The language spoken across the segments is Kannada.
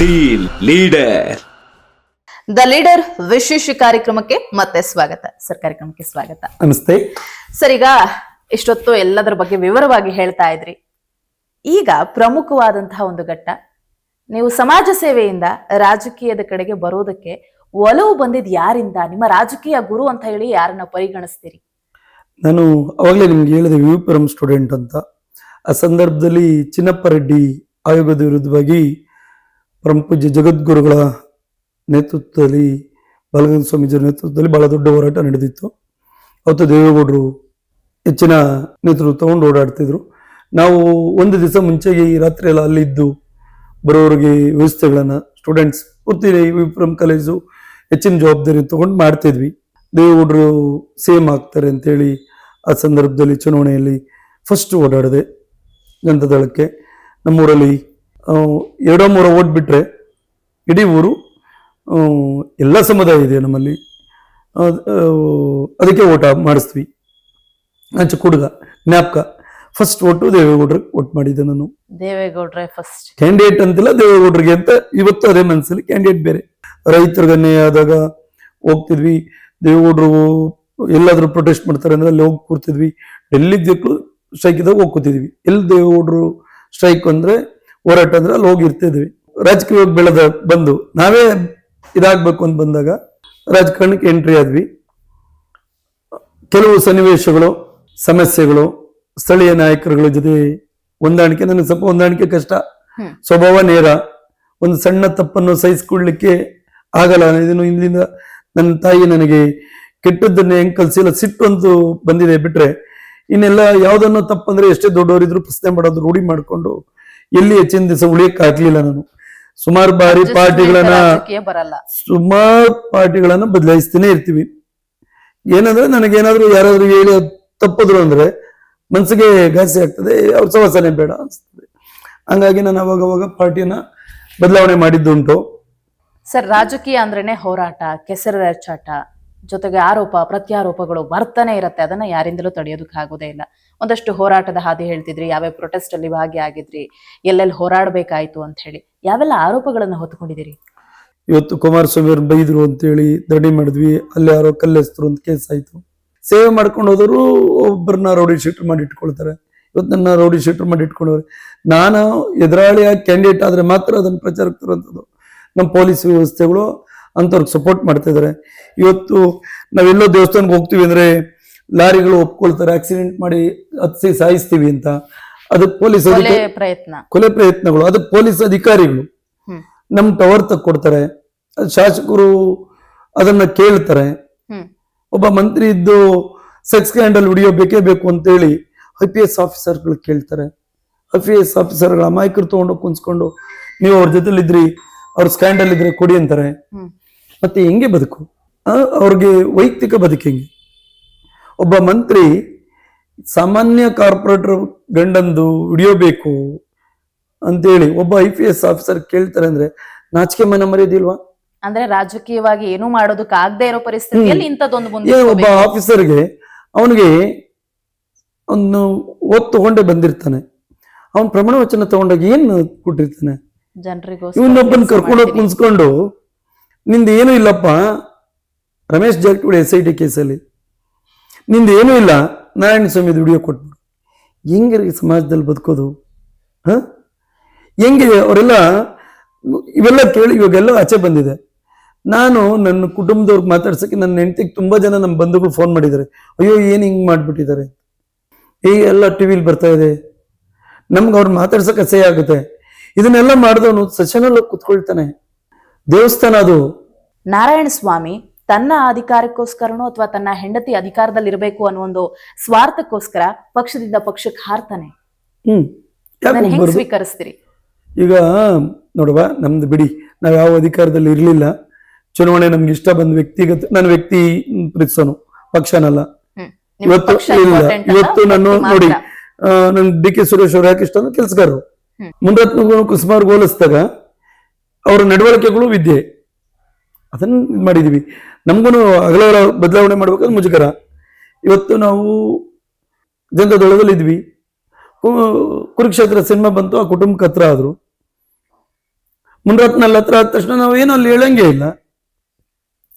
Deal leader. ದ ಲೀಡರ್ ವಿಶೇಷ ಕಾರ್ಯಕ್ರಮಕ್ಕೆ ಮತ್ತೆ ಸ್ವಾಗತ ಸರ್. ಕಾರ್ಯಕ್ರಮಕ್ಕೆ ಸ್ವಾಗತ. ನಮಸ್ತೆ ಸರ್, ಈಗ ಇಷ್ಟೊತ್ತು ಎಲ್ಲದರ ಬಗ್ಗೆ ವಿವರವಾಗಿ ಹೇಳ್ತಾ ಇದ್ರಿ. ಈಗ ಪ್ರಮುಖವಾದಂತಹ ಒಂದು ಘಟ್ಟ, ನೀವು ಸಮಾಜ ಸೇವೆಯಿಂದ ರಾಜಕೀಯದ ಕಡೆಗೆ ಬರೋದಕ್ಕೆ ಒಲವು ಬಂದಿದ್ ಯಾರಿಂದ? ನಿಮ್ಮ ರಾಜಕೀಯ ಗುರು ಅಂತ ಹೇಳಿ ಯಾರನ್ನ ಪರಿಗಣಿಸ್ತೀರಿ? ನಾನು ಅವಾಗಲೇ ನಿಮ್ಗೆ ಹೇಳಿದೆ ವಿವಿಪುರಂ ಸ್ಟೂಡೆಂಟ್ ಅಂತ. ಆ ಸಂದರ್ಭದಲ್ಲಿ ಚಿನ್ನಪ್ಪ ರೆಡ್ಡಿ ಆಯೋಗದ ವಿರುದ್ಧವಾಗಿ ಪರಮ ಪೂಜ್ಯ ಜಗದ್ಗುರುಗಳ ನೇತೃತ್ವದಲ್ಲಿ, ಬಾಲಗಂಗಾಧರ ಸ್ವಾಮೀಜಿಯವರ ನೇತೃತ್ವದಲ್ಲಿ ಬಹಳ ದೊಡ್ಡ ಹೋರಾಟ ನಡೆದಿತ್ತು. ಅವತ್ತು ದೇವೇಗೌಡರು ಹೆಚ್ಚಿನ ನೇತೃತ್ವ ತಗೊಂಡು ಓಡಾಡ್ತಿದ್ರು. ನಾವು ಒಂದು ದಿವಸ ಮುಂಚೆಗೆ ಈ ರಾತ್ರಿ ಎಲ್ಲ ಅಲ್ಲಿದ್ದು ಬರೋರಿಗೆ ವ್ಯವಸ್ಥೆಗಳನ್ನ ಸ್ಟೂಡೆಂಟ್ಸ್ ಪೂರ್ತಿ ವಿವಿಪುರಂ ಕಾಲೇಜು ಹೆಚ್ಚಿನ ಜವಾಬ್ದಾರಿ ತಗೊಂಡು ಮಾಡ್ತಿದ್ವಿ. ದೇವೇಗೌಡರು ಸೇಮ್ ಆಗ್ತಾರೆ ಅಂತೇಳಿ ಆ ಸಂದರ್ಭದಲ್ಲಿ ಚುನಾವಣೆಯಲ್ಲಿ ಫಸ್ಟ್ ಓಡಾಡಿದೆ ಜನತಾದಳಕ್ಕೆ. ನಮ್ಮೂರಲ್ಲಿ 2-3 ಓಟ್ ಬಿಟ್ಟರೆ ಇಡೀ ಊರು ಎಲ್ಲ ಸಮುದಾಯ ಇದೆ ನಮ್ಮಲ್ಲಿ, ಅದಕ್ಕೆ ಓಟ ಮಾಡಿಸ್ತೀವಿ. ಅಂಚೆ ಕುಡುಗ ಜ್ಞಾಪಕ ಫಸ್ಟ್ ಓಟು ದೇವೇಗೌಡ್ರಿಗೆ ಓಟ್ ಮಾಡಿದ್ದೆ ನಾನು. ದೇವೇಗೌಡ್ರೆ ಫಸ್ಟ್ ಕ್ಯಾಂಡಿಡೇಟ್ ಅಂತಿಲ್ಲ, ದೇವೇಗೌಡರಿಗೆ ಅಂತ ಇವತ್ತು ಅದೇ ಮನಸ್ಸಲ್ಲಿ. ಕ್ಯಾಂಡಿಡೇಟ್ ಬೇರೆ. ರೈತರಿಗೆ ಅನ್ಯಾಯ ಆದಾಗ ಹೋಗ್ತಿದ್ವಿ. ದೇವೇಗೌಡರು ಎಲ್ಲಾದ್ರೂ ಪ್ರೊಟೆಸ್ಟ್ ಮಾಡ್ತಾರೆ ಅಂದ್ರೆ ಅಲ್ಲಿ ಹೋಗಿ ಕೂರ್ತಿದ್ವಿ. ಡೆಲ್ಲಿ ಸ್ಟ್ರೈಕ್ ಇದ್ದಾಗ ಹೋಗಿ ಕೂತಿದ್ವಿ. ಎಲ್ಲಿ ದೇವೇಗೌಡರು ಸ್ಟ್ರೈಕ್ ಅಂದ್ರೆ ಹೋರಾಟ ಅಂದ್ರೆ ಅಲ್ಲಿ ಹೋಗಿರ್ತಿದ್ವಿ. ರಾಜಕೀಯವಾಗಿ ಬೆಳೆದ ಬಂದು ನಾವೇ ಇದಾಗಬೇಕು ಅಂತ ಬಂದಾಗ ರಾಜಕಾರಣಕ್ಕೆ ಎಂಟ್ರಿ ಆದ್ವಿ. ಕೆಲವು ಸನ್ನಿವೇಶಗಳು, ಸಮಸ್ಯೆಗಳು, ಸ್ಥಳೀಯ ನಾಯಕರುಗಳ ಜೊತೆ ಹೊಂದಾಣಿಕೆ, ನನಗೆ ಸ್ವಲ್ಪ ಹೊಂದಾಣಿಕೆ ಕಷ್ಟ. ಸ್ವಭಾವ ನೇರ. ಒಂದು ಸಣ್ಣ ತಪ್ಪನ್ನು ಸಹಿಸ್ಕೊಳ್ಲಿಕ್ಕೆ ಆಗಲ್ಲ. ಇದನ್ನು ಇಂದಿನಿಂದ ನನ್ನ ತಾಯಿ ನನಗೆ ಕೆಟ್ಟದ್ದನ್ನೇ ಹೆಂಗ್ ಕಲ್ಸಿಲ್ಲ, ಸಿಟ್ಟು ಅಂತೂ ಬಂದಿದೆ ಬಿಟ್ರೆ ಇನ್ನೆಲ್ಲ ಯಾವ್ದನ್ನೋ ತಪ್ಪಂದ್ರೆ ಎಷ್ಟೇ ದೊಡ್ಡವರಿದ್ರು ಪ್ರಶ್ನೆ ಮಾಡೋದು ರೂಢಿ ಮಾಡ್ಕೊಂಡು ಎಲ್ಲಿ ಹೆಚ್ಚಿನ ದಿವಸ ಉಳಿಯಕ್ಕೆ ಆಗ್ಲಿಲ್ಲ. ನಾನು ಸುಮಾರು ಬಾರಿ ಪಾರ್ಟಿಗಳನ್ನ ಬದಲಾಯಿಸ್ತಾನೆ ಇರ್ತೀವಿ. ಏನಂದ್ರೆ ನನಗೇನಾದ್ರು ಯಾರಾದ್ರೂ ಹೇಳಿ ತಪ್ಪಿದ್ರು ಅಂದ್ರೆ ಮನ್ಸಿಗೆ ಘಾಸಿ ಆಗ್ತದೆ, ಅವ್ರ ಸವಾಸನೆ ಬೇಡ ಅನ್ಸ್ತದೆ. ಹಂಗಾಗಿ ನಾನು ಅವಾಗವಾಗ ಪಾರ್ಟಿಯನ್ನ ಬದಲಾವಣೆ ಮಾಡಿದ್ದುಂಟು. ಸರ್, ರಾಜಕೀಯ ಅಂದ್ರೇನೆ ಹೋರಾಟ, ಕೆಸರೆರಚಾಟ, ಜೊತೆಗೆ ಆರೋಪ ಪ್ರತ್ಯಾರೋಪಗಳು ಬರ್ತಾನೆ ಇರತ್ತೆ. ಅದನ್ನ ಯಾರಿಂದಲೂ ತಡೆಯೋದಕ್ಕೆ ಆಗೋದೇ ಇಲ್ಲ. ಒಂದಷ್ಟು ಹೋರಾಟದ ಹಾದಿ ಹೇಳ್ತಿದ್ರಿ, ಯಾವ್ಯಾವ ಪ್ರೊಟೆಸ್ಟ್ ಅಲ್ಲಿ ಭಾಗಿಯಾಗಿದ್ರಿ, ಎಲ್ಲೆಲ್ಲಿ ಹೋರಾಡ್ಬೇಕಾಯ್ತು ಅಂತ ಹೇಳಿ, ಯಾವೆಲ್ಲ ಆರೋಪಗಳನ್ನ ಹೊತ್ಕೊಂಡಿದ್ದೀರಿ? ಇವತ್ತು ಕುಮಾರಸ್ವಾಮಿ ಅವ್ರು ಬೈದ್ರು ಅಂತೇಳಿ ಧರಣಿ ಮಾಡಿದ್ವಿ. ಅಲ್ಲಿ ಯಾರೋ ಕಲ್ಲೆಸ್ತರು ಅಂತ ಕೇಸ್ ಆಯ್ತು. ಸೇವೆ ಮಾಡ್ಕೊಂಡು ಹೋದವರು ಒಬ್ಬರನ್ನ ರೌಡಿ ಶೀಟರ್ ಮಾಡಿ ಇಟ್ಕೊಳ್ತಾರೆ. ಇವತ್ತು ನನ್ನ ರೌಡಿ ಶೀಟರ್ ಮಾಡಿ ಇಟ್ಕೊಂಡವ್ರೆ. ನಾನು ಎದುರಾಳಿಯಾಗಿ ಕ್ಯಾಂಡಿಡೇಟ್ ಆದ್ರೆ ಮಾತ್ರ ಅದನ್ನ ಪ್ರಚಾರಕ್ಕೆ ತರುವಂಥದ್ದು. ನಮ್ಮ ಪೊಲೀಸ್ ವ್ಯವಸ್ಥೆಗಳು ಅಂಥವ್ರಿಗೆ ಸಪೋರ್ಟ್ ಮಾಡ್ತಾ ಇದಾರೆ. ಇವತ್ತು ನಾವೆಲ್ಲೋ ದೇವಸ್ಥಾನಕ್ಕೆ ಹೋಗ್ತೀವಿ ಅಂದ್ರೆ ಲಾರಿಗಳು ಒಪ್ಕೊಳ್ತಾರೆ, ಆಕ್ಸಿಡೆಂಟ್ ಮಾಡಿ ಹತ್ಸಿ ಸಾಯಿಸ್ತೀವಿ ಅಂತ. ಅದಕ್ಕೆ ಪೊಲೀಸ್ ಕೊಲೆ ಪ್ರಯತ್ನಗಳು, ಅದಕ್ಕೆ ಪೊಲೀಸ್ ಅಧಿಕಾರಿಗಳು ನಮ್ ಟವರ್ ತಕ್ಕೊಡ್ತಾರೆ. ಶಾಸಕರು ಅದನ್ನ ಕೇಳ್ತಾರೆ. ಒಬ್ಬ ಮಂತ್ರಿ ಇದ್ದು ಸೆಕ್ಸ್ ಸ್ಕ್ಯಾಂಡಲ್ ವಿಡಿಯೋ ಬೇಕೇ ಬೇಕು ಅಂತೇಳಿ IPS ಆಫೀಸರ್ಗಳು ಕೇಳ್ತಾರೆ. IPS ಆಫೀಸರ್ಗಳ ಅಮಾಯಕರು ತಗೊಂಡೋಗಿ ಕುಂಸ್ಕೊಂಡು ನೀವು ಅವ್ರ ಜೊತೆಲಿದ್ರಿ, ಅವ್ರ ಸ್ಕ್ಯಾಂಡಲ್ ಇದ್ರೆ ಕೊಡಿ ಅಂತಾರೆ. ಮತ್ತೆ ಹೆಂಗೆ ಬದುಕು? ಅವ್ರಿಗೆ ವೈಯಕ್ತಿಕ ಬದುಕು ಹೆಂಗೆ? ಒಬ್ಬ ಮಂತ್ರಿ ಸಾಮಾನ್ಯ ಕಾರ್ಪೊರೇಟರ್ ಗಂಡಂದು ವಿಡಿಯೋ ಬೇಕು ಅಂತೇಳಿ ಒಬ್ಬ IPS ಆಫೀಸರ್ ಕೇಳ್ತಾರೆ ಅಂದ್ರೆ ನಾಚಿಕೆ ಮನ ಮರ್ಯಾದಿಲ್ವಾ? ಅಂದ್ರೆ ರಾಜಕೀಯವಾಗಿ ಏನು ಮಾಡೋದಕ್ಕೆ ಆಗದೆ ಇರೋ ಪರಿಸ್ಥಿತಿಯಲ್ಲಿ ಇಂಥದ್ದೊಂದು ಒಬ್ಬ ಆಫೀಸರ್ಗೆ ಅವನಿಗೆ ಒಂದು ಓದ್ ತಗೊಂಡೇ ಬಂದಿರ್ತಾನೆ. ಅವನ್ ಪ್ರಮಾಣ ವಚನ ತಗೊಂಡಾಗ ಏನ್ ಕೊಟ್ಟಿರ್ತಾನೆ? ಇವನೊಬ್ಬನ್ ಕರ್ಕೊಂಡೋಗಿ ಕುನ್ಸ್ಕೊಂಡು ನಿಂದ ಏನೂ ಇಲ್ಲಪ್ಪ, ರಮೇಶ್ ಜಾರಕಿಹೊಳಿ SIT ಕೇಸಲ್ಲಿ ನಿಂದ ಏನೂ ಇಲ್ಲ, ನಾರಾಯಣ ಸ್ವಾಮಿ ವಿಡಿಯೋ ಕೊಟ್ಬಿಡು. ಹೆಂಗೆ ಸಮಾಜದಲ್ಲಿ ಬದುಕೋದು? ಹೆಂಗೆ ಅವರೆಲ್ಲ ಇವೆಲ್ಲ ಕೇಳಿ ಇವಾಗೆಲ್ಲ ಆಚೆ ಬಂದಿದೆ. ನಾನು ನನ್ನ ಕುಟುಂಬದವ್ರಿಗೆ ಮಾತಾಡ್ಸಕ್ಕೆ ನನ್ನ ಹೆಂಡತಿಗೆ ತುಂಬಾ ಜನ ನಮ್ಮ ಬಂಧುಗಳು ಫೋನ್ ಮಾಡಿದ್ದಾರೆ. ಅಯ್ಯೋ ಏನ್ ಹಿಂಗ್ ಮಾಡ್ಬಿಟ್ಟಿದ್ದಾರೆ, ಎಲ್ಲ ಟಿವಿಲಿ ಬರ್ತಾ ಇದೆ. ನಮ್ಗೆ ಅವ್ರು ಮಾತಾಡ್ಸಕ್ ಅಸಹ್ಯ ಆಗುತ್ತೆ. ಇದನ್ನೆಲ್ಲ ಮಾಡಿದವನು ಸೆಷನಲ್ಲಿ ಕುತ್ಕೊಳ್ತಾನೆ. ದೇವಸ್ಥಾನ ಅದು. ನಾರಾಯಣ ಸ್ವಾಮಿ ತನ್ನ ಅಧಿಕಾರಕ್ಕೋಸ್ಕರನೋ ಅಥವಾ ತನ್ನ ಹೆಂಡತಿ ಅಧಿಕಾರದಲ್ಲಿ ಇರಬೇಕು ಅನ್ನೋ ಒಂದು ಸ್ವಾರ್ಥಕ್ಕೋಸ್ಕರ ಪಕ್ಷದಿಂದ ಪಕ್ಷಕ್ಕೆ ಹಾರ್ತಾನೆ. ಸ್ವೀಕರಿಸ್ತೀರಿ? ಈಗ ನೋಡುವ, ನಮ್ದು ಬಿಡಿ, ನಾವ್ ಯಾವ ಅಧಿಕಾರದಲ್ಲಿ ಇರ್ಲಿಲ್ಲ. ಚುನಾವಣೆ ನಮ್ಗೆ ಇಷ್ಟ ಬಂದ ವ್ಯಕ್ತಿಗತ, ನನ್ನ ವ್ಯಕ್ತಿ ಪ್ರೀತಿಸೋನು, ಪಕ್ಷನಲ್ಲ. ಇವತ್ತು ನಾನು ನೋಡಿ, ನನ್ DK ಸುರೇಶ್ ಅವ್ರು ಯಾಕೆ ಇಷ್ಟ ಅಂದ್ರೆ ಕೆಲ್ಸಗಾರರು. ಮುಂದತ್ನ ಕುಸುಮಾರ್ಗೆ ಹೋಲಿಸಿದಾಗ ಅವರ ನಡವಳಿಕೆಗಳು ವಿದ್ಯೆ ಅದನ್ನ ಮಾಡಿದೀವಿ. ನಮ್ಗೂ ಅಗಲವರ ಬದಲಾವಣೆ ಮಾಡ್ಬೇಕಾದ್ರೆ ಮುಜುಗರ. ಇವತ್ತು ನಾವು ಜನತಾದಳದಲ್ಲಿ ಇದ್ವಿ. ಕುರುಕ್ಷೇತ್ರ ಸಿನಿಮಾ ಬಂತು, ಆ ಕುಟುಂಬಕ್ಕೆ ಹತ್ರ ಆದ್ರು. ಮುನ್ರತ್ನಲ್ಲಿ ಹತ್ರ ಆದ ತಕ್ಷಣ ನಾವು ಏನು ಅಲ್ಲಿ ಹೇಳಂಗೆ ಇಲ್ಲ.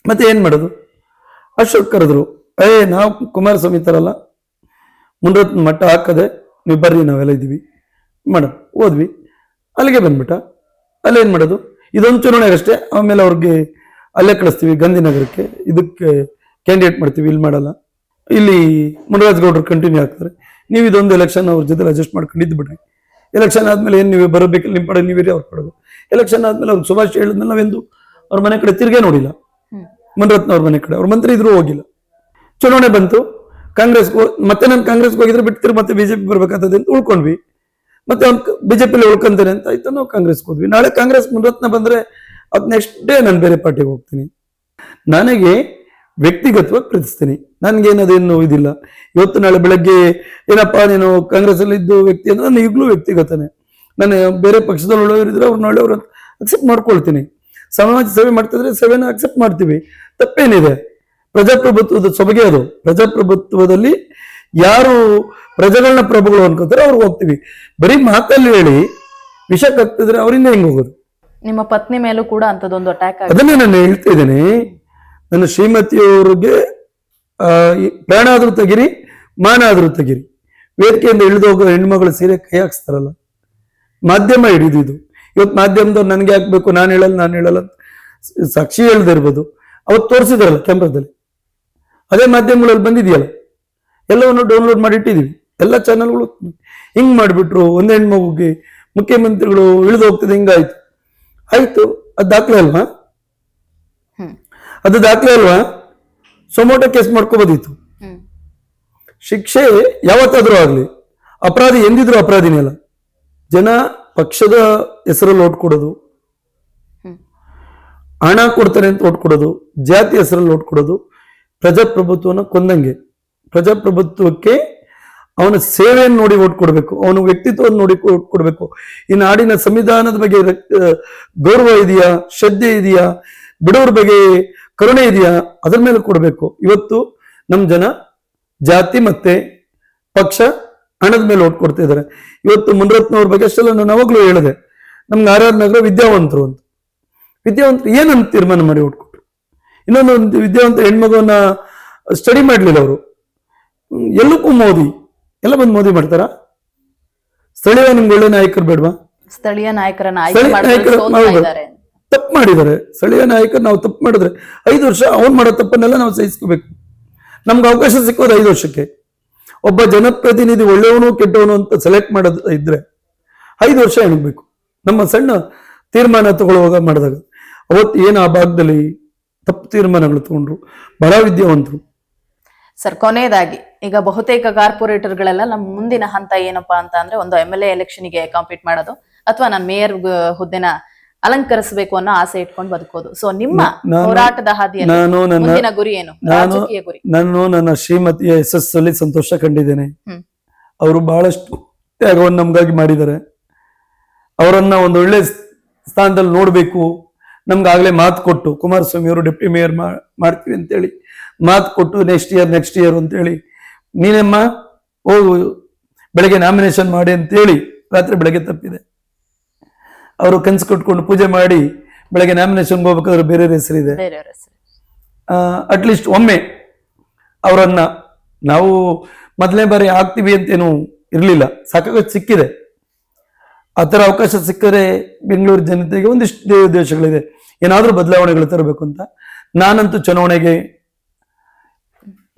ಮತ್ತೆ ಏನ್ ಮಾಡೋದು? ಅಶೋಕ್ ಕರೆದ್ರು, ನಾವು ಕುಮಾರಸ್ವಾಮಿ ತರಲ್ಲ, ಮುನ್ರತ್ನ ಮಟ್ಟ ಹಾಕದೆ ನೀವು ಬರ್ರಿ, ನಾವೆಲ್ಲ ಇದ್ದೀವಿ ಮಾಡೋದು. ಹೋದ್ವಿ, ಅಲ್ಲಿಗೆ ಬಂದ್ಬಿಟ್ಟ. ಅಲ್ಲೇನ್ ಮಾಡೋದು? ಇದೊಂದು ಚುನಾವಣೆಗೆ ಅಷ್ಟೇ, ಆಮೇಲೆ ಅವ್ರಿಗೆ ಅಲ್ಲೇ ಕಳಿಸ್ತೀವಿ ಗಾಂಧಿನಗರಕ್ಕೆ, ಇದಕ್ಕೆ ಕ್ಯಾಂಡಿಡೇಟ್ ಮಾಡ್ತೀವಿ, ಇಲ್ಲಿ ಮಾಡಲ್ಲ. ಇಲ್ಲಿ ಮುನರಾಜ್ ಗೌಡ್ರು ಕಂಟಿನ್ಯೂ ಆಗ್ತಾರೆ. ನೀವು ಇದೊಂದು ಎಲೆಕ್ಷನ್ ಅವ್ರ ಜೊತೆ ಅಡ್ಜಸ್ಟ್ ಮಾಡ್ಕೊಂಡಿದ್ದು ಬಿಡ್ರಿ. ಎಲೆಕ್ಷನ್ ಆದ್ಮೇಲೆ ಏನ್ ನೀವು ಬರಬೇಕಿಲ್ಲ, ನಿಮ್ಮ ಪಡೆ ನೀವಿರಿ, ಅವ್ರ ಪಡೆದು. ಎಲೆಕ್ಷನ್ ಆದ್ಮೇಲೆ ಅವ್ರು ಸುಭಾಷ್ ಹೇಳಿದ್ಮೇಲೆ ನಾವೆಂದು ಅವ್ರ ಮನೆ ಕಡೆ ತಿರ್ಗೇ ನೋಡಿಲ್ಲ. ಮುನರತ್ನ ಅವ್ರ ಮನೆ ಕಡೆ ಅವ್ರ ಮಂತ್ರಿ ಇದ್ರು ಹೋಗಿಲ್ಲ. ಚುನಾವಣೆ ಬಂತು, ಕಾಂಗ್ರೆಸ್ಗೆ ಮತ್ತೆ ನಾನು ಕಾಂಗ್ರೆಸ್ಗೆ ಹೋಗಿದ್ರೆ ಬಿಡ್ತೀರಿ, ಮತ್ತೆ ಬಿಜೆಪಿ ಬರ್ಬೇಕಾಗ್ತದೆ ಅಂತ ಉಳ್ಕೊಂಡ್ವಿ. ಮತ್ತೆ ಅವ್ನು ಬಿಜೆಪಿಲಿ ಉಳ್ಕೊಂತಾನೆ ಅಂತ ಆಯ್ತು, ನಾವು ಕಾಂಗ್ರೆಸ್ಗೆ ಹೋದ್ವಿ. ನಾಳೆ ಕಾಂಗ್ರೆಸ್ ಮುನರತ್ನ ಬಂದ್ರೆ ಅದ್ ನೆಕ್ಸ್ಟ್ ಡೇ ನಾನು ಬೇರೆ ಪಾರ್ಟಿಗೆ ಹೋಗ್ತೀನಿ. ನನಗೆ ವ್ಯಕ್ತಿಗತವಾಗಿ ಪ್ರೀತಿಸ್ತೀನಿ, ನನ್ಗೇನದೇನು ಇದಿಲ್ಲ. ಇವತ್ತು ನಾಳೆ ಬೆಳಗ್ಗೆ ಏನಪ್ಪಾ ನೀನು ಕಾಂಗ್ರೆಸ್ ಅಲ್ಲಿ ಇದ್ದು ವ್ಯಕ್ತಿ ಅಂದ್ರೆ ನಾನು ಈಗಲೂ ವ್ಯಕ್ತಿಗತನೇ. ನಾನು ಬೇರೆ ಪಕ್ಷದಲ್ಲಿ ಒಳ್ಳೆಯವರಿದ್ರೆ ಅವ್ರನ್ನ ಒಳ್ಳೆಯವ್ರು ಅಕ್ಸೆಪ್ಟ್ ಮಾಡ್ಕೊಳ್ತೀನಿ. ಸಮಾಜ ಸೇವೆ ಮಾಡ್ತಿದ್ರೆ ಸೇವೆನ ಅಕ್ಸೆಪ್ಟ್ ಮಾಡ್ತೀವಿ, ತಪ್ಪೇನಿದೆ? ಪ್ರಜಾಪ್ರಭುತ್ವದ ಸೊಬಗೆ ಅದು. ಪ್ರಜಾಪ್ರಭುತ್ವದಲ್ಲಿ ಯಾರು ಪ್ರಜೆಗಳನ್ನ ಪ್ರಭುಗಳು ಅನ್ಕೋತಾರೆ ಅವ್ರಿಗೆ ಹೋಗ್ತೀವಿ. ಬರೀ ಮಾತಲ್ಲಿ ಹೇಳಿ ವಿಷಕ್ಕಾಗ್ತಿದ್ರೆ ಅವರಿಂದ ಹೆಂಗ್ ಹೋಗೋದು? ನಿಮ್ಮ ಪತ್ನಿ ಮೇಲೂ ಕೂಡ ಅಂತದೊಂದು ಅಟ್ಯಾಕ್ ಅದನ್ನೇ ನಾನು ಹೇಳ್ತಾ ಇದ್ದೇನೆ. ನನ್ನ ಶ್ರೀಮತಿಯವ್ರಿಗೆ ಪ್ರಾಣ ಆದ್ರೂ ತೆಗಿರಿ, ಮಾನ ಆದ್ರೂ ತೆಗಿರಿ. ವೇದಿಕೆಯಿಂದ ಇಳಿದೋಗೋ ಹೆಣ್ಮಗಳು ಸೀರೆ ಕೈ ಹಾಕ್ಸ್ತಾರಲ್ಲ, ಮಾಧ್ಯಮ ಹಿಡಿದಿದ್ದು. ಇವತ್ತು ಮಾಧ್ಯಮದವ್ರು ನನ್ಗೆ ಹಾಕ್ಬೇಕು, ನಾನು ಹೇಳಲ್ಲ ಸಾಕ್ಷಿ ಹೇಳ್ದೆ ಇರ್ಬೋದು. ಅವತ್ತು ತೋರಿಸಿದಾರಲ್ಲ ಕ್ಯಾಮ್ರಾದಲ್ಲಿ, ಅದೇ ಮಾಧ್ಯಮಗಳಲ್ಲಿ ಬಂದಿದೆಯಲ್ಲ, ಎಲ್ಲವನ್ನು ಡೌನ್ಲೋಡ್ ಮಾಡಿ ಇಟ್ಟಿದೀವಿ. ಎಲ್ಲ ಚಾನೆಲ್ಗಳು ಹಿಂಗ್ ಮಾಡಿಬಿಟ್ರು. ಒಂದೇ ಹೆಣ್ಮಗುಗೆ ಮುಖ್ಯಮಂತ್ರಿಗಳು ಇಳಿದು ಹೋಗ್ತದೆ, ಹಿಂಗಾಯ್ತು. ಆಯ್ತು, ಅದು ದಾಖಲೆ ಅಲ್ವಾ? ಅದು ದಾಖಲೆ ಅಲ್ವಾ? ಸೊಮೋಟೋ ಕೇಸ್ ಮಾಡ್ಕೋಬೋದಿತ್ತು. ಶಿಕ್ಷೆ ಯಾವತ್ತಾದ್ರೂ ಆಗ್ಲಿ, ಅಪರಾಧಿ ಎಂದಿದ್ರು ಅಪರಾಧಿನೇ ಅಲ್ಲ. ಜನ ಪಕ್ಷದ ಹೆಸರಲ್ಲಿ ಓಟ್ ಕೊಡೋದು, ಹಣ ಕೊಡ್ತಾರೆ ಅಂತ ಓಟ್ ಕೊಡೋದು, ಜಾತಿ ಹೆಸರಲ್ಲಿ ಓಟ್ ಕೊಡೋದು ಪ್ರಜಾಪ್ರಭುತ್ವನ ಕೊಂದಂಗೆ. ಪ್ರಜಾಪ್ರಭುತ್ವಕ್ಕೆ ಅವನ ಸೇವೆಯನ್ನು ನೋಡಿ ಓಟ್ ಕೊಡಬೇಕು, ಅವನ ವ್ಯಕ್ತಿತ್ವವನ್ನು ನೋಡಿ ಓಟ್ ಕೊಡಬೇಕು. ಈ ನಾಡಿನ ಸಂವಿಧಾನದ ಬಗ್ಗೆ ಗೌರವ ಇದೆಯಾ, ಶ್ರದ್ಧೆ ಇದೆಯಾ, ಬಿಡೋರ ಬಗ್ಗೆ ಕರುಣೆ ಇದೆಯಾ, ಅದ್ರ ಮೇಲೆ ಕೊಡಬೇಕು. ಇವತ್ತು ನಮ್ ಜನ ಜಾತಿ ಮತ್ತೆ ಪಕ್ಷ, ಹಣದ ಮೇಲೆ ಓಟ್ ಕೊಡ್ತಾ ಇದ್ದಾರೆ. ಇವತ್ತು ಮುನರತ್ನವ್ರ ಬಗ್ಗೆ ಅಷ್ಟೆಲ್ಲ ನಾನು ಅವಾಗ್ಲೂ ಹೇಳಿದೆ, ನಮ್ಗೆ ಆರ್ ನಗರ ವಿದ್ಯಾವಂತರು ಅಂತ. ವಿದ್ಯಾವಂತರು ಏನಂತ ತೀರ್ಮಾನ ಮಾಡಿ ಓಟ್ ಕೊಟ್ರು? ಇನ್ನೊಂದು ವಿದ್ಯಾವಂತ ಹೆಣ್ಮಗುವನ್ನ ಸ್ಟಡಿ ಮಾಡ್ಲಿಲ್ಲ ಅವರು. ಎಲ್ಲಕ್ಕೂ ಮೋದಿ, ಎಲ್ಲ ಬಂದು ಮೋದಿ ಮಾಡ್ತಾರ? ಸ್ಥಳೀಯ ನಿಮ್ಗೆ ಒಳ್ಳೆ ನಾಯಕರು ಬೇಡವಾ? ಸ್ಥಳೀಯ ನಾಯಕರನ್ನ ತಪ್ಪು ಮಾಡಿದ್ದಾರೆ. ಸ್ಥಳೀಯ ನಾಯಕರು ನಾವು ತಪ್ಪು ಮಾಡಿದ್ರೆ 5 ವರ್ಷ ಅವ್ನು ಮಾಡೋ ತಪ್ಪನ್ನೆಲ್ಲ ನಾವು ಸಹಿಸ್ಕೋಬೇಕು. ನಮ್ಗೆ ಅವಕಾಶ ಸಿಕ್ಕೋದು 5 ವರ್ಷಕ್ಕೆ. ಒಬ್ಬ ಜನಪ್ರತಿನಿಧಿ ಒಳ್ಳೆಯವನು ಕೆಟ್ಟವನು ಅಂತ ಸೆಲೆಕ್ಟ್ ಮಾಡೋದು ಇದ್ರೆ 5 ವರ್ಷ ಎಣಗಬೇಕು. ನಮ್ಮ ಸಣ್ಣ ತೀರ್ಮಾನ ತಗೊಳ್ಳುವಾಗ ಮಾಡಿದಾಗ ಅವತ್ತು ಏನು ಆ ಭಾಗದಲ್ಲಿ ತಪ್ಪು ತೀರ್ಮಾನಗಳು ತಗೊಂಡ್ರು, ಬಹಳ ವಿದ್ಯಾವಂತರು. ಸರ್, ಕೊನೆಯದಾಗಿ ಈಗ ಬಹುತೇಕ ಕಾರ್ಪೊರೇಟರ್ಗಳೆಲ್ಲ ನಮ್ಮ ಮುಂದಿನ ಹಂತ ಏನಪ್ಪಾ ಅಂತ ಅಂದ್ರೆ ಒಂದು MLA ಎಲೆಕ್ಷನ್ಗೆ ಕಾಂಪೀಟ್ ಮಾಡೋದು, ಅಥವಾ ನಾನು ಮೇಯರ್ ಹುದ್ದೆನ ಅಲಂಕರಿಸಬೇಕು ಅನ್ನೋ ಆಸೆ ಇಟ್ಕೊಂಡು ಬದುಕೋದು. ಸೊ ನಿಮ್ಮ ಹೋರಾಟದ ಹಾದಿಯಲ್ಲಿ ಮುಂದಿನ ಗುರಿ ಏನು? ರಾಜಕೀಯ ಗುರಿ? ನಾನು ನನ್ನ ಶ್ರೀಮತಿಯ ಯಶಸ್ಸಲ್ಲಿ ಸಂತೋಷ ಕಂಡಿದ್ದೇನೆ. ಅವರು ಬಹಳಷ್ಟು ತ್ಯಾಗವನ್ನು ನಮ್ಗಾಗಿ ಮಾಡಿದ್ದಾರೆ. ಅವರನ್ನ ಒಂದು ಒಳ್ಳೆ ಸ್ಥಾನದಲ್ಲಿ ನೋಡ್ಬೇಕು. ನಮ್ಗಾಗ್ಲೇ ಮಾತು ಕೊಟ್ಟು, ಕುಮಾರಸ್ವಾಮಿ ಅವರು ಡೆಪ್ಟಿ ಮೇಯರ್ ಮಾಡ್ತೀವಿ ಅಂತೇಳಿ ಮಾತು ಕೊಟ್ಟು, ನೆಕ್ಸ್ಟ್ ಇಯರ್ ಅಂತೇಳಿ, ನೀನಮ್ಮ ಹೋಗು ಬೆಳಗ್ಗೆ ನಾಮಿನೇಷನ್ ಮಾಡಿ ಅಂತೇಳಿ ರಾತ್ರಿ ಬೆಳಗ್ಗೆ ತಪ್ಪಿದೆ. ಅವರು ಕನ್ಸು ಕಟ್ಕೊಂಡು ಪೂಜೆ ಮಾಡಿ ಬೆಳಗ್ಗೆ ನಾಮಿನೇಷನ್ಗೆ ಹೋಗ್ಬೇಕಾದ್ರೆ ಬೇರೆ ಹೆಸರಿದೆ. ಅಟ್ಲೀಸ್ಟ್ ಒಮ್ಮೆ ಅವರನ್ನ ನಾವು ಮೊದಲನೇ ಬಾರಿ ಆಗ್ತೀವಿ ಅಂತೇನು ಇರ್ಲಿಲ್ಲ, ಸಾಕಾಗೋದು ಸಿಕ್ಕಿದೆ. ಆ ಥರ ಅವಕಾಶ ಸಿಕ್ಕರೆ ಬೆಂಗಳೂರು ಜನತೆಗೆ ಒಂದಿಷ್ಟು ಉದ್ದೇಶಗಳಿದೆ, ಏನಾದ್ರೂ ಬದಲಾವಣೆಗಳು ತರಬೇಕು ಅಂತ. ನಾನಂತೂ ಚುನಾವಣೆಗೆ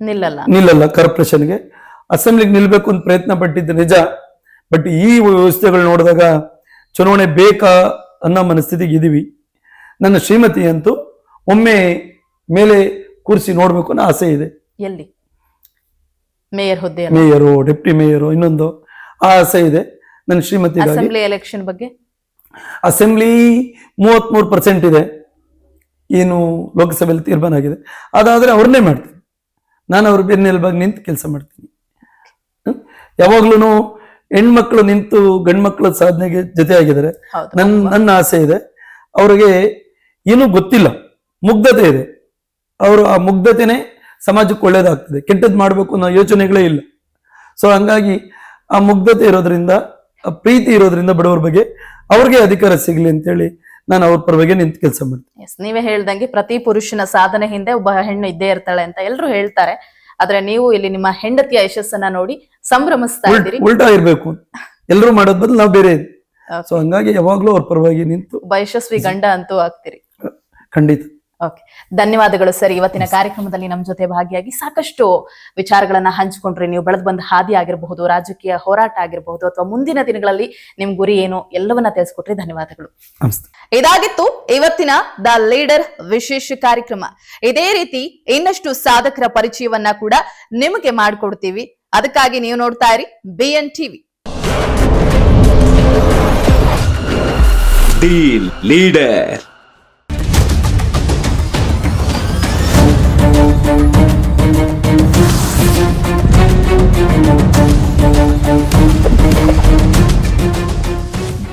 ನಿಲ್ಲಲ್ಲ. ಕಾರ್ಪೊರೇಷನ್ಗೆ, ಅಸೆಂಬ್ಲಿಗೆ ನಿಲ್ಬೇಕು ಅಂತ ಪ್ರಯತ್ನ ಪಟ್ಟಿದ್ದೆ ನಿಜ. ಬಟ್ ಈ ವ್ಯವಸ್ಥೆಗಳು ನೋಡಿದಾಗ ಚುನಾವಣೆ ಬೇಕಾ ಅನ್ನೋ ಮನಸ್ಥಿತಿಗೆ ಇದೀವಿ. ನನ್ನ ಶ್ರೀಮತಿ ಅಂತೂ ಒಮ್ಮೆ ಮೇಲೆ ಕೂರಿಸಿ ನೋಡ್ಬೇಕು ಅನ್ನೋ ಆಸೆ ಇದೆ. ಎಲ್ಲಿ? ಮೇಯರ್ ಹುದ್ದೆ, ಮೇಯರು, ಡೆಪ್ಟಿ ಮೇಯರು, ಇನ್ನೊಂದು ಆ ಆಸೆ ಇದೆ ನನ್ನ ಶ್ರೀಮತಿ. ಅಸೆಂಬ್ಲಿ ಎಲೆಕ್ಷನ್ ಬಗ್ಗೆ ಅಸೆಂಬ್ಲಿ 33% ಇದೆ, ಏನು ಲೋಕಸಭೆಯಲ್ಲಿ ತೀರ್ಮಾನ ಆಗಿದೆ. ಅದಾದ್ರೆ ಅವ್ರನ್ನೇ ಮಾಡ್ತೀನಿ. ನಾನು ಅವ್ರ ಬೆನ್ನೆಲುಬಾಗಿ ನಿಂತು ಕೆಲಸ ಮಾಡ್ತೀನಿ. ಯಾವಾಗ್ಲೂ ಹೆಣ್ಮಕ್ಳು ನಿಂತು ಗಂಡ್ಮಕ್ಳ ಸಾಧನೆಗೆ ಜೊತೆ ಆಗಿದ್ದಾರೆ. ನನ್ನ ಆಸೆ ಇದೆ. ಅವ್ರಿಗೆ ಏನೂ ಗೊತ್ತಿಲ್ಲ, ಮುಗ್ಧತೆ ಇದೆ. ಅವರು ಆ ಮುಗ್ಧತೆನೆ ಸಮಾಜಕ್ಕೆ ಒಳ್ಳೇದಾಗ್ತದೆ. ಕೆಟ್ಟದ್ದು ಮಾಡ್ಬೇಕು ಅನ್ನೋ ಯೋಚನೆಗಳೇ ಇಲ್ಲ. ಸೊ ಹಂಗಾಗಿ ಆ ಮುಗ್ಧತೆ ಇರೋದ್ರಿಂದ, ಆ ಪ್ರೀತಿ ಇರೋದ್ರಿಂದ ಬಡವರ ಬಗ್ಗೆ ಅವ್ರಿಗೆ ಅಧಿಕಾರ ಸಿಗ್ಲಿ ಅಂತೇಳಿ ನಾನು ಅವ್ರ ಪರವಾಗಿ ನಿಂತು ಕೆಲಸ ಮಾಡ್ತೀನಿ. ಎಸ್, ನೀವೇ ಹೇಳ್ದಂಗೆ ಪ್ರತಿ ಪುರುಷನ ಸಾಧನೆ ಹಿಂದೆ ಒಬ್ಬ ಹೆಣ್ಣು ಇದ್ದೇ ಇರ್ತಾಳೆ ಅಂತ ಎಲ್ಲರೂ ಹೇಳ್ತಾರೆ. ಆದ್ರೆ ನೀವು ಇಲ್ಲಿ ನಿಮ್ಮ ಹೆಂಡತಿಯ ಯಶಸ್ಸನ್ನ ನೋಡಿ ಸಂಭ್ರಮಿಸ್ತಾ ಇದ್ದೀರಿ. ಉಲ್ಟಾ ಇರ್ಬೇಕು, ಎಲ್ಲರೂ ಮಾಡೋದ್ ಬದಲು ನಾವು ಬೇರೆ. ಸೊ ಹಂಗಾಗಿ ಯಾವಾಗ್ಲೂ ಅವ್ರ ಪರವಾಗಿ ನಿಂತು ಒಬ್ಬ ಯಶಸ್ವಿ ಗಂಡ ಅಂತೂ ಆಗ್ತೀರಿ. ಖಂಡಿತ. ಓಕೆ, ಧನ್ಯವಾದಗಳು ಸರ್. ಇವತ್ತಿನ ಕಾರ್ಯಕ್ರಮದಲ್ಲಿ ನಮ್ಮ ಜೊತೆ ಭಾಗಿಯಾಗಿ ಸಾಕಷ್ಟು ವಿಚಾರಗಳನ್ನ ಹಂಚಿಕೊಂಡ್ರಿ. ನೀವು ಬೆಳೆದು ಬಂದ ಹಾದಿ ಆಗಿರಬಹುದು, ರಾಜಕೀಯ ಹೋರಾಟ ಆಗಿರಬಹುದು, ಅಥವಾ ಮುಂದಿನ ದಿನಗಳಲ್ಲಿ ನಿಮ್ ಗುರಿ ಏನು ಎಲ್ಲವನ್ನ ತಿಳಿಸ್ಕೊಟ್ರಿ. ಧನ್ಯವಾದಗಳು. ಇದಾಗಿತ್ತು ಇವತ್ತಿನ ದ ಲೀಡರ್ ವಿಶೇಷ ಕಾರ್ಯಕ್ರಮ. ಇದೇ ರೀತಿ ಇನ್ನಷ್ಟು ಸಾಧಕರ ಪರಿಚಯವನ್ನ ಕೂಡ ನಿಮಗೆ ಮಾಡಿಕೊಡ್ತೀವಿ. ಅದಕ್ಕಾಗಿ ನೀವು ನೋಡ್ತಾ ಇರಿ BN TV. The leader.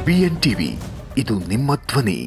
BN TV, ಇದು ನಿಮ್ಮ ಧ್ವನಿ.